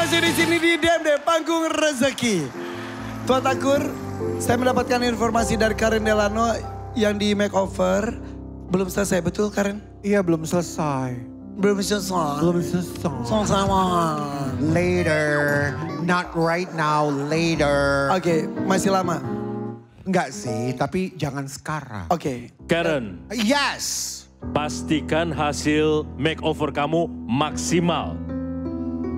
masih di sini di DMD Panggung Rezeki. Tuan Takur, saya mendapatkan informasi dari Karen Delano yang di makeover. Belum selesai, betul Karen? Iya, belum selesai. Belum selesai. Belum selesai. Selesai. Later. Not right now, later. Oke, masih lama. Enggak sih, tapi jangan sekarang. Oke. Karen, Yes. pastikan hasil makeover kamu maksimal.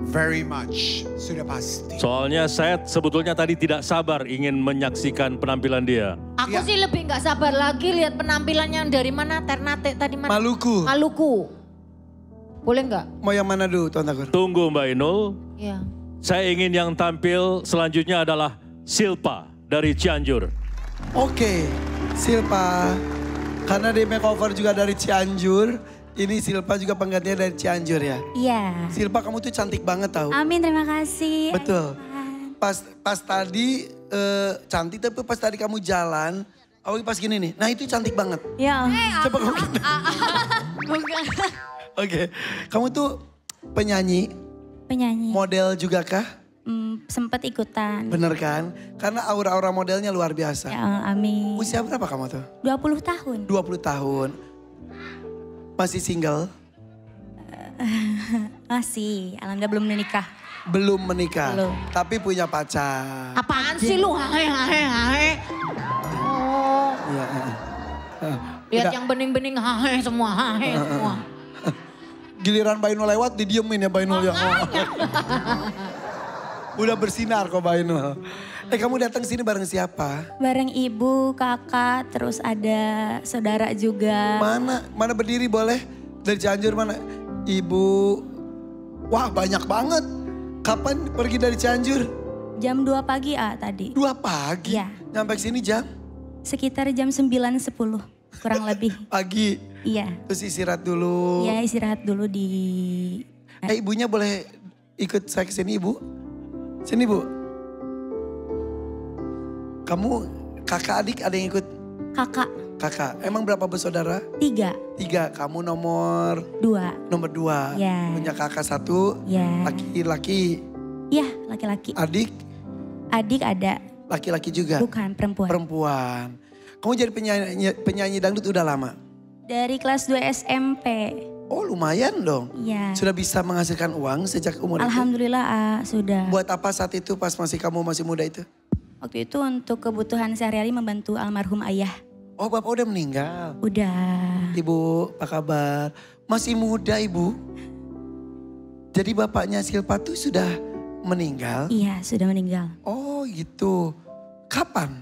Very much. Sudah pasti. Soalnya saya sebetulnya tadi tidak sabar ingin menyaksikan penampilan dia. Aku Ya. sih lebih nggak sabar lagi lihat penampilannya dari mana Ternate tadi mana? Maluku. Maluku. Boleh nggak? Mau yang mana dulu Tuan Takur? Tunggu Mbak Inul, Ya. saya ingin yang tampil selanjutnya adalah Silpa dari Cianjur. Oke, Silpa. Karena di makeover juga dari Cianjur. Ini Silpa juga penggantinya dari Cianjur ya. Iya. Silpa kamu tuh cantik banget tau. Amin, terima kasih. Betul. Pas tadi cantik tapi pas tadi kamu jalan. Awalnya pas gini nih. Nah itu cantik banget. Ya. Coba kamu. Bukan. Oke. Kamu tuh penyanyi, Penyanyi. model juga kah? Sempet ikutan. Bener kan? Karena aura-aura modelnya luar biasa. Ya, amin. Usia berapa kamu tuh? 20 tahun. 20 tahun. Masih single? Masih, alhamdulillah belum menikah. Belum menikah? Belum. Tapi punya pacar? Apaan sih lu? Hahe. Oh, Iya. lihat Udah. yang bening-bening hahe semua, hahe semua. Giliran Bainul lewat didiemin ya Bainul ya. Udah bersinar kok Bainul. Kamu datang sini bareng siapa? Bareng ibu, kakak, terus ada saudara juga. Mana berdiri boleh? Dari Cianjur mana? Ibu. Wah banyak banget. Kapan pergi dari Cianjur? Jam 2 pagi tadi. 2 pagi? Iya. Nyampe sini jam? Sekitar jam 9.10 kurang lebih. Pagi. Iya. Terus istirahat dulu. Iya, istirahat dulu di... Ibunya boleh ikut saya ke sini ibu? Sini bu. Kamu kakak adik ada yang ikut? Kakak Kakak. Emang berapa bersaudara? 3, 3. Kamu nomor 2. 2. Ya. Punya kakak 1. Ya. Laki-laki. Iya, laki-laki. Adik Adik ada, laki-laki juga. bukan perempuan. Perempuan. Kamu jadi penyanyi dangdut udah lama? Dari kelas 2 SMP. Oh lumayan dong. Iya. Sudah bisa menghasilkan uang sejak umur itu? Alhamdulillah sudah. Buat apa saat itu pas kamu masih muda itu? Waktu itu untuk kebutuhan sehari-hari membantu almarhum ayah. Oh bapak udah meninggal? Udah. Ibu apa kabar? Masih muda ibu? Jadi bapaknya Silpa tuh sudah meninggal? Iya, sudah meninggal. Oh gitu. Kapan?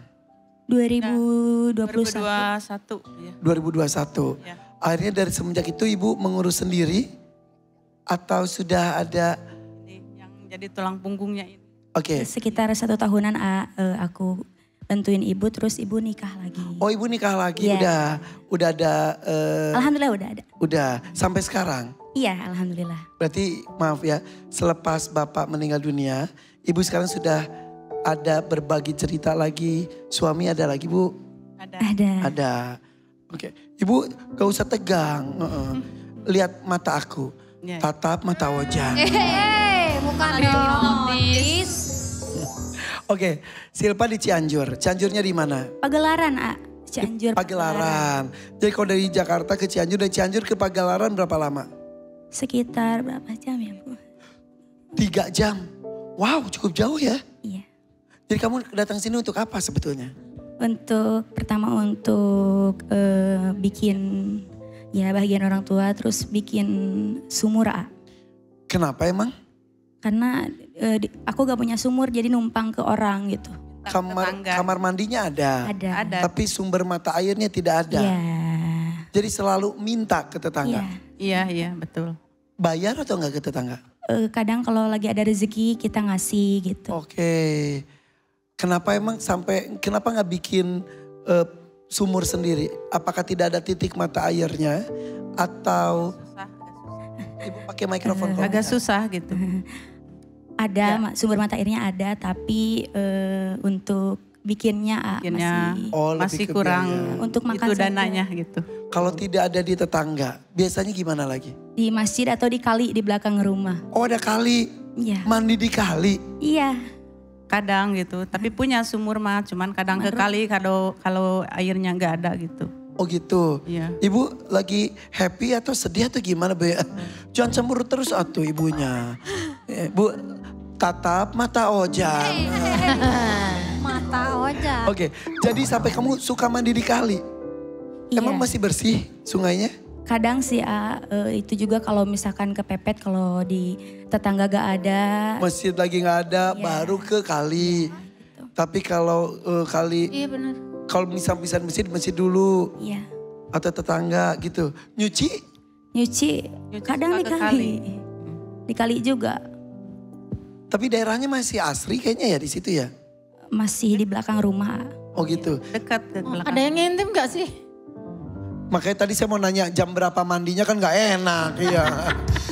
2021. 2021. Ya. 2021. Ya. Akhirnya dari semenjak itu ibu mengurus sendiri? Atau sudah ada? Yang jadi tulang punggungnya ini. Oke. Sekitar 1 tahunan aku bantuin ibu, terus ibu nikah lagi. Oh ibu nikah lagi Iya. udah ada. Alhamdulillah udah ada. Udah sampai sekarang? Iya, alhamdulillah. Berarti maaf ya, selepas bapak meninggal dunia, ibu sekarang sudah ada berbagi cerita lagi. Suami ada lagi bu? Ada. Ada. Oke, ibu gak usah tegang. Lihat mata aku, Ya. tatap mata wajah. Bukan hipnotis. Oke, Silpa di Cianjur. Cianjurnya di mana? Pagelaran, Cianjur. Pagelaran. Jadi kalau dari Jakarta ke Cianjur, dari Cianjur ke Pagelaran berapa lama? Sekitar berapa jam ya Bu? 3 jam. Wow, cukup jauh ya. Iya. Jadi kamu datang sini untuk apa sebetulnya? Pertama untuk bikin ya bagian orang tua, terus bikin sumur Kenapa emang? Karena aku gak punya sumur jadi numpang ke orang gitu. Kamar mandinya ada. Ada. Tapi sumber mata airnya tidak ada. Iya. Jadi selalu minta ke tetangga. Iya. Iya, betul. Bayar atau enggak ke tetangga? Kadang kalau lagi ada rezeki kita ngasih gitu. Oke. Kenapa nggak bikin sumur sendiri? Apakah tidak ada titik mata airnya? Atau ibu pakai mikrofon kok? Agak susah gitu. Ada sumber mata airnya ada, tapi untuk bikinnya Oh, lebih masih ke kurang biaya. Untuk makan itu saja. dananya gitu. Kalau tidak ada di tetangga, biasanya gimana lagi? di masjid atau di kali di belakang rumah. Oh ada kali. Iya. Mandi di kali. Iya. Kadang gitu. Tapi punya sumur mah, cuman kadang ke kali kalau airnya nggak ada gitu. Oh gitu. Iya. Ibu lagi happy atau sedih atau gimana Be? Jangan cemburu terus atuh ibunya. Bu, tatap mata ojang. Mata ojak. Oke, jadi sampai kamu suka mandi di kali. Iya. Emang masih bersih sungainya? Kadang sih itu juga kalau misalkan kepepet kalau di tetangga gak ada. Masjid lagi nggak ada, Iya. baru ke kali. Tapi kalau kali, Iya benar. kalau misal-misal masjid dulu Iya. atau tetangga gitu. Nyuci? Nyuci kadang suka di ke kali. Di kali juga. Tapi daerahnya masih asri kayaknya ya di situ ya? Masih di belakang rumah. Oh gitu. Dekat ke belakang. Ada yang ngintip gak sih? Makanya tadi saya mau nanya jam berapa mandinya kan gak enak. Iya.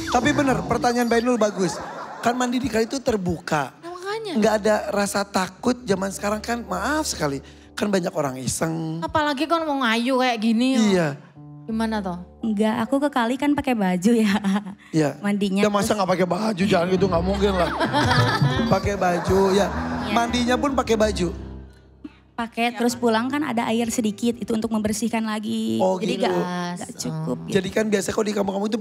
Tapi bener pertanyaan Bainul bagus. Kan mandi di kali itu terbuka. Nah, makanya. Nggak ada rasa takut zaman sekarang kan maaf sekali. Kan banyak orang iseng. Apalagi kan mau ngayu kayak gini. Iya. Gimana toh? Enggak, aku ke kali kan pakai baju ya. Iya. Mandinya Ya masa nggak pakai baju jangan gitu nggak mungkin lah. Pakai baju ya. Mandinya pun pakai baju. pakai terus pulang kan ada air sedikit itu untuk membersihkan lagi. Oh, Jadi gitu. gak cukup. Gitu. Jadi kan biasa kok di kampung-kampung itu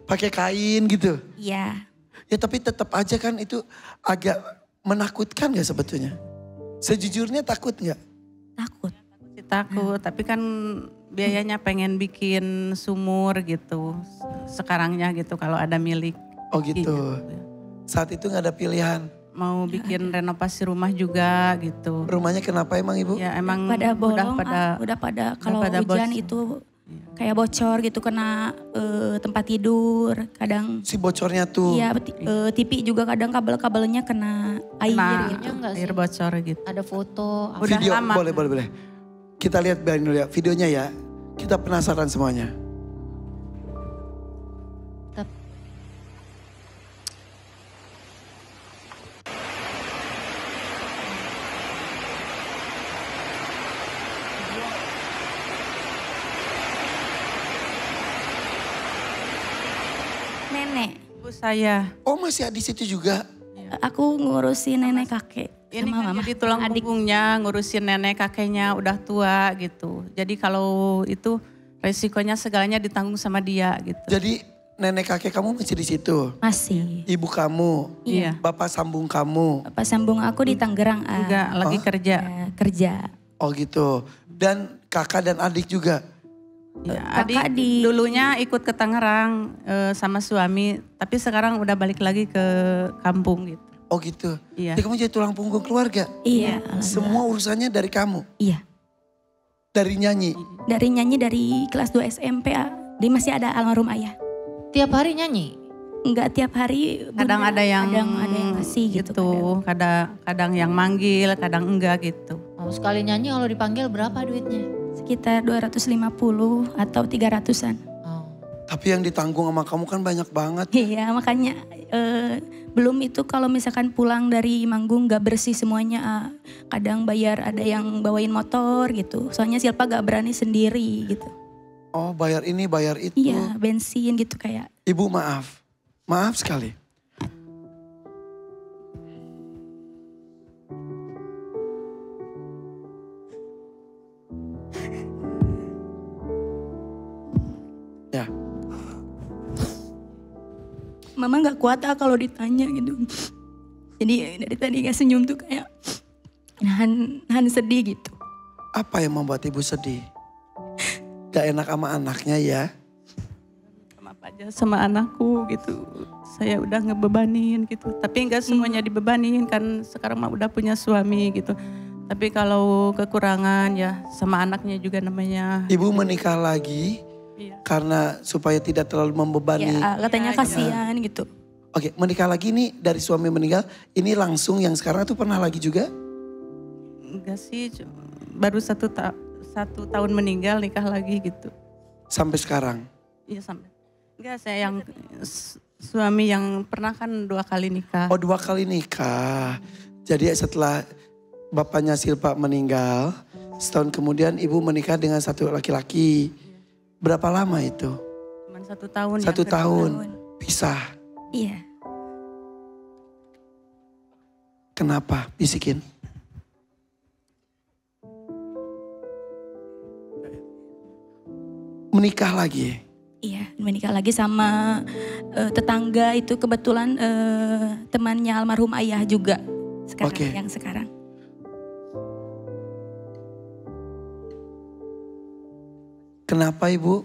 pakai kain gitu. Iya. Ya tapi tetap aja kan itu agak menakutkan gak sebetulnya? Sejujurnya takut gak? Takut. Takut, tapi kan biayanya pengen bikin sumur gitu. Sekarangnya gitu kalau ada milik. Oh gitu. Saat itu gak ada pilihan. Mau bikin renovasi rumah juga gitu. Rumahnya kenapa emang ibu? Ya emang Pada bolong, udah pada kalau pada hujan bocor. itu kayak bocor gitu kena tempat tidur. Kadang Si bocornya tuh. iya TV juga kadang kabel-kabelnya kena air Kena gitu. enggak sih? air bocor gitu. Ada foto. Udah Video lama. boleh. Kita lihat dulu ya videonya ya. Kita penasaran semuanya. Nenek, Ibu saya Oh masih di situ juga. aku ngurusin nenek kakek ini sama kan mama. jadi tulang adik. punggungnya, ngurusin nenek kakeknya udah tua gitu. Jadi kalau itu resikonya segalanya ditanggung sama dia gitu. Jadi nenek kakek kamu masih di situ. Masih. Ibu kamu, Iya. bapak sambung kamu. Bapak sambung aku di Tangerang. Enggak lagi kerja. Ya, kerja. Oh gitu. Dan kakak dan adik juga. Ya, Kakak adik di- dulunya ikut ke Tangerang sama suami, tapi sekarang udah balik lagi ke kampung gitu. Oh gitu. Iya. Jadi kamu jadi tulang punggung keluarga. Iya. Semua urusannya dari kamu. Iya. Dari nyanyi. Dari nyanyi dari kelas 2 SMP. Dia masih ada almarhum ayah. Tiap hari nyanyi. Enggak tiap hari. Kadang Bunda, ada yang ada yang ngasih gitu. kadang yang manggil, kadang enggak gitu. Oh, sekali nyanyi kalau dipanggil berapa duitnya? Sekitar 250 atau 300-an. Oh. Tapi yang ditanggung sama kamu kan banyak banget. Iya makanya belum itu kalau misalkan pulang dari manggung gak bersih semuanya. Kadang bayar ada yang bawain motor gitu. Soalnya Silpa gak berani sendiri gitu. Oh bayar ini bayar itu. Iya bensin gitu kayak. Ibu maaf. Maaf sekali. Ya. Mama gak kuat kalau ditanya gitu. Jadi dari tadi gak senyum tuh kayak nahan sedih gitu. Apa yang membuat ibu sedih? Gak enak sama anaknya ya? Sama apa aja sama anakku gitu. Saya udah ngebebanin gitu. Tapi enggak semuanya dibebanin kan sekarang mah udah punya suami gitu. Tapi kalau kekurangan ya sama anaknya juga namanya. Ibu menikah lagi Iya. karena supaya tidak terlalu membebani. Ya katanya Iya, kasihan gitu. Oke, menikah lagi nih dari suami meninggal. Ini langsung yang sekarang tuh pernah lagi juga? Enggak sih, baru satu tahun meninggal nikah lagi gitu. Sampai sekarang? Iya sampai. Enggak saya yang suami yang pernah kan 2 kali nikah. Oh 2 kali nikah. Jadi setelah bapaknya Silpa meninggal, setahun kemudian ibu menikah dengan satu laki-laki. Berapa lama itu? Cuman 1 tahun. 1 yang kedua. tahun. Pisah. Iya. Kenapa? Bisikin. Menikah lagi. Iya, menikah lagi sama tetangga itu kebetulan temannya almarhum ayah juga sekarang Oke. yang sekarang. Kenapa Ibu?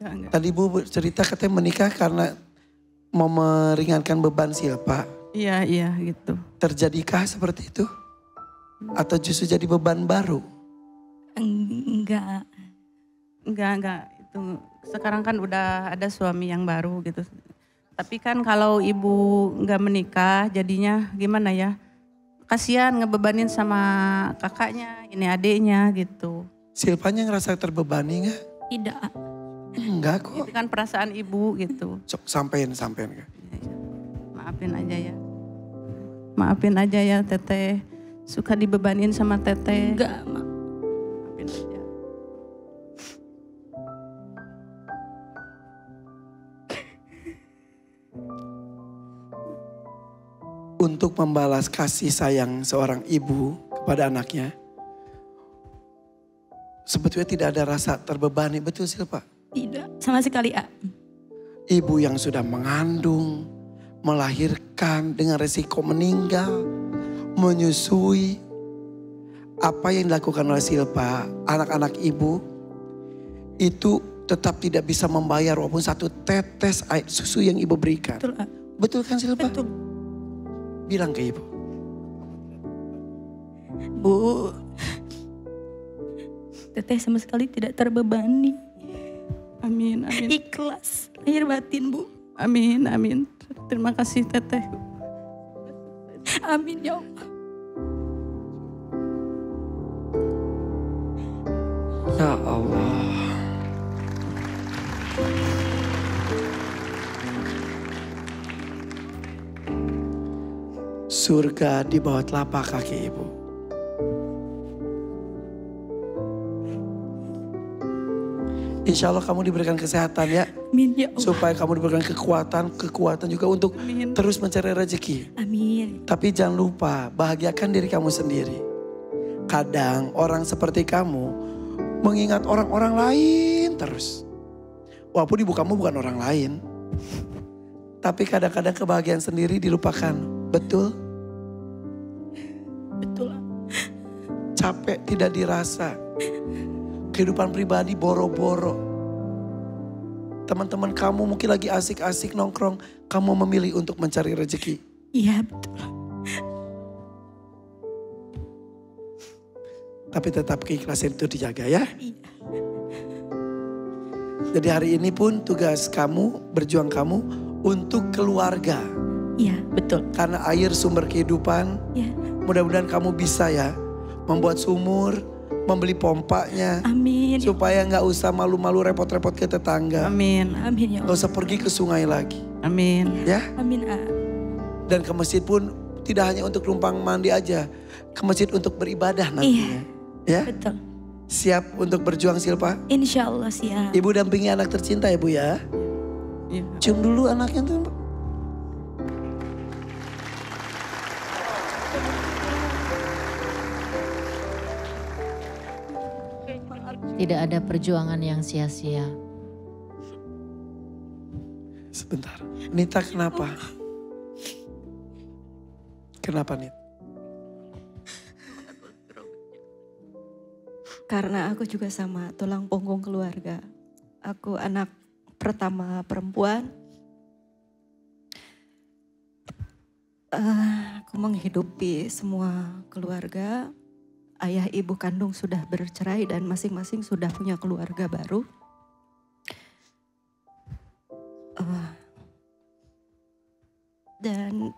Enggak. Tadi Ibu cerita katanya menikah karena mau meringankan beban Silpa. Iya gitu. Terjadikah seperti itu? Atau justru jadi beban baru? Enggak. Itu sekarang kan udah ada suami yang baru gitu. Tapi kan kalau ibu nggak menikah jadinya gimana ya? Kasihan ngebebanin sama kakaknya, ini adiknya gitu. Silpanya ngerasa terbebani nggak? Tidak. Enggak kok. Itu kan perasaan ibu gitu. Sok, sampein. Maafin aja ya Teteh. Suka dibebanin sama Teteh. Enggak, Ma. Maafin aja. Untuk membalas kasih sayang seorang ibu kepada anaknya, sebetulnya tidak ada rasa terbebani, betul Silpa? Tidak, sama sekali, A. Ibu yang sudah mengandung, melahirkan dengan resiko meninggal, menyusui. Apa yang dilakukan oleh Silpa, anak-anak ibu, itu tetap tidak bisa membayar walaupun satu tetes air susu yang ibu berikan. Betul, A. Betul kan Silpa? Betul. Bilang ke ibu. Bu, Teteh sama sekali tidak terbebani. Amin. Ikhlas, lahir batin, Bu. Amin. Terima kasih Teteh. Amin ya Allah. Ya Allah. Surga di bawah telapak kaki ibu. Insya Allah kamu diberikan kesehatan ya. Amin ya Allah. Supaya kamu diberikan kekuatan juga untuk terus mencari rezeki. Amin. Tapi jangan lupa bahagiakan diri kamu sendiri. Kadang orang seperti kamu mengingat orang-orang lain terus. Walaupun ibu kamu bukan orang lain. Tapi kadang-kadang kebahagiaan sendiri dilupakan. Betul? Betul. Capek tidak dirasa. Kehidupan pribadi boro-boro. Teman-teman kamu mungkin lagi asik-asik nongkrong. Kamu memilih untuk mencari rezeki. Iya betul. Tapi tetap keikhlasan itu dijaga ya. Iya. Jadi hari ini pun tugas kamu, berjuang kamu untuk keluarga. Iya betul. Karena air sumber kehidupan. Iya. Mudah-mudahan kamu bisa ya membuat sumur, membeli pompanya. Amin. Supaya nggak usah malu-malu repot-repot ke tetangga. Amin. Amin ya Nggak Allah. usah pergi ke sungai lagi. Amin. Ya. Amin. A. Dan ke masjid pun tidak hanya untuk numpang mandi aja. Ke masjid untuk beribadah nantinya. Ya. Betul. Siap untuk berjuang Silpa? Insya Allah siap. Ibu dampingi anak tercinta ya Bu ya. Iya. Cium dulu anaknya tuh. Tidak ada perjuangan yang sia-sia. Sebentar. Nita kenapa? Kenapa Nita? Karena aku juga sama tulang punggung keluarga. Aku anak pertama perempuan. Aku menghidupi semua keluarga. Ayah ibu kandung sudah bercerai dan masing-masing sudah punya keluarga baru. Dan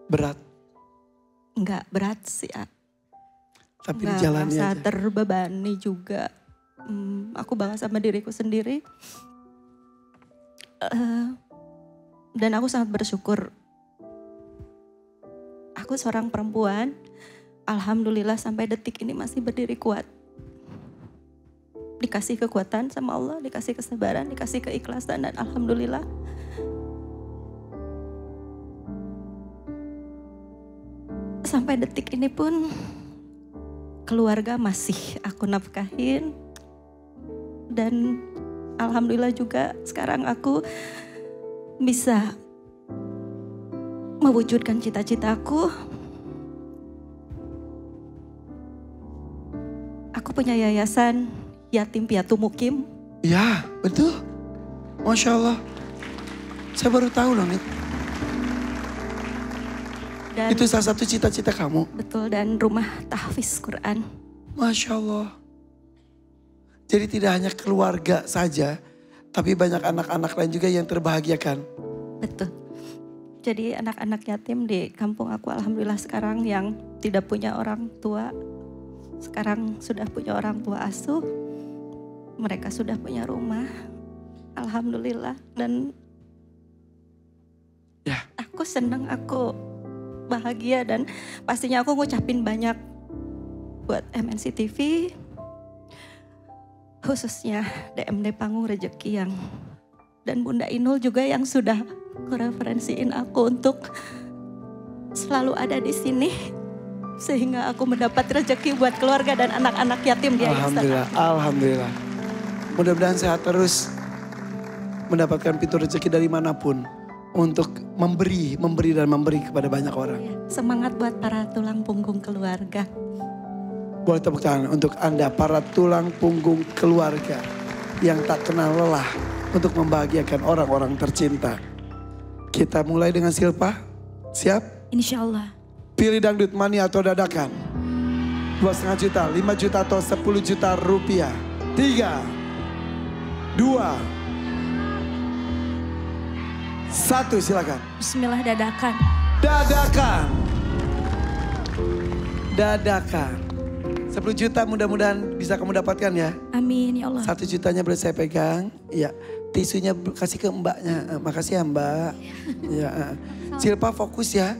Berat. nggak berat sih. Tapi Nggak dijalani merasa aja. terbebani juga. Aku bangga sama diriku sendiri. Dan aku sangat bersyukur. Aku seorang perempuan. Alhamdulillah sampai detik ini masih berdiri kuat. Dikasih kekuatan sama Allah, dikasih kesabaran, dikasih keikhlasan dan alhamdulillah. sampai detik ini pun keluarga masih aku nafkahin. Dan alhamdulillah juga sekarang aku bisa mewujudkan cita-citaku. Aku punya yayasan Yatim Piatu Mukim. Ya, betul. Masya Allah. Saya baru tahu loh, Nit. Dan, Itu salah satu cita-cita kamu. betul, dan rumah tahfiz Quran. Masya Allah. Jadi tidak hanya keluarga saja, tapi banyak anak-anak lain juga yang terbahagiakan. Betul. Jadi anak-anak yatim di kampung aku alhamdulillah sekarang yang tidak punya orang tua, sekarang sudah punya orang tua asuh. Mereka sudah punya rumah. Alhamdulillah. Dan Ya. aku senang, aku bahagia, dan pastinya aku ngucapin banyak buat MNC TV, khususnya DMD Panggung Rezeki yang, dan Bunda Inul juga yang sudah referensiin aku untuk selalu ada di sini sehingga aku mendapat rezeki buat keluarga dan anak-anak yatim di yayasan. Alhamdulillah, alhamdulillah. Mudah-mudahan sehat terus, mendapatkan pintu rezeki dari manapun untuk memberi dan memberi kepada banyak orang. Semangat buat para tulang punggung keluarga. Boleh tepuk tangan untuk Anda para tulang punggung keluarga yang tak kenal lelah untuk membahagiakan orang-orang tercinta. Kita mulai dengan Silpa. Siap? Insya Allah. Pilih dangdut mania atau dadakan. 2,5 juta, 5 juta atau 10 juta rupiah. 3, 2, 1, silakan. Bismillah, dadakan. Dadakan. Dadakan. 10 juta mudah-mudahan bisa kamu dapatkan ya. Amin ya Allah. 1 jutanya boleh saya pegang. Iya. Tisunya kasih ke mbaknya. Makasih ya mbak. Ya. Silpa fokus ya.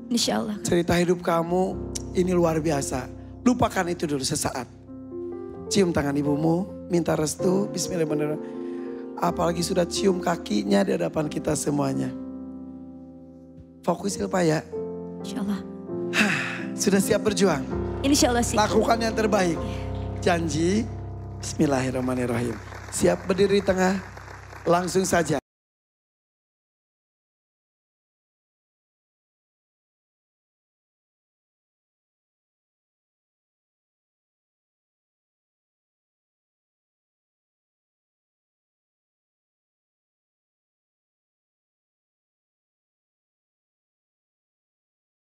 Insya Allah. Cerita hidup kamu ini luar biasa. Lupakan itu dulu sesaat. Cium tangan ibumu. Minta restu. Bismillahirrahmanirrahim. Apalagi sudah cium kakinya di hadapan kita semuanya. Fokus Silpa ya. Insya Allah. Sudah siap berjuang? Insya Allah sih. Lakukan yang terbaik. Janji. Bismillahirrahmanirrahim. Siap berdiri di tengah. Langsung saja.